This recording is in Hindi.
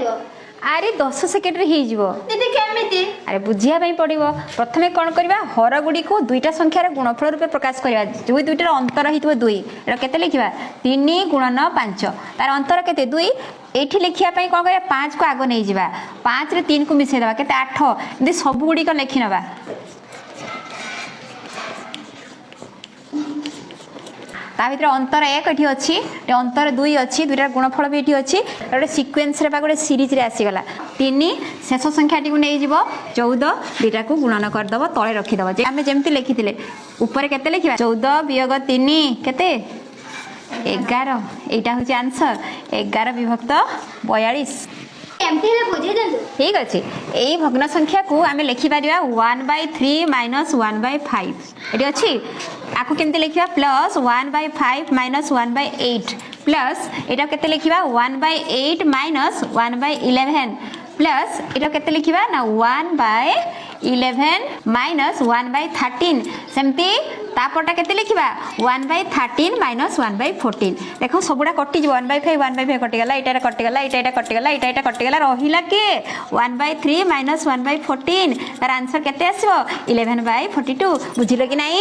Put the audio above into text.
पड़िबो अरे 10 सेकेंड रे ही जीवो दीदी केमिति अरे बुझिया पई पड़िबो प्रथमे कोन करबा हर गुडी को दुईटा संख्यार गुणफल रूपे प्रकाश करबा जो दुईटार अंतर हितबो 2 एटा केते लिखिबा 3 गुणन 5 तार अंतर केते 2 एठी लिखिया पई कोन करबा 5 को आगो नै जिबा 5 रे 3 को मिसे देबा केते 8 एंदी सब गुडी को लिखि नबा ता भितर अंतर 1 एठी अछि अंतर 2 अछि दुईटार गुणफल भी एठी अछि गोटे सीक्वेंस रे बा गोटे सीरीज रे आसी गला 3 शेष संख्याटी को नै जिवो 14 दुईटा को गुणन कर दबो तळे रखि दबो जे हमें जेमति लिखिथिले ऊपर केते लिखिबा 14 वियोग 3 केते 11 एटा होची आंसर 11 विभक्त 42 एमती हेले बुझे देलु ठीक अछि एई भग्न संख्या को आमे लिखि पारिबा 1/3 - 1/5 एटी अछि आको केमते लिखिबा प्लस 1/5 - 1/8 प्लस एटा केते लिखिबा 1/8 - 1/11 प्लस एटा केते लिखिबा ना 1/11 - 1/13 सेमती तापटा केते लिखिबा 1/13 - 1/14 देखो सबुडा कटि जिवो 1/5 1/5 कटि गला एटा कटि गला एटा कटि गला एटा कटि गला रहिला के 1/3 - 1/14 तार आंसर केते आसीबो 11/42 बुझिलो कि नाही।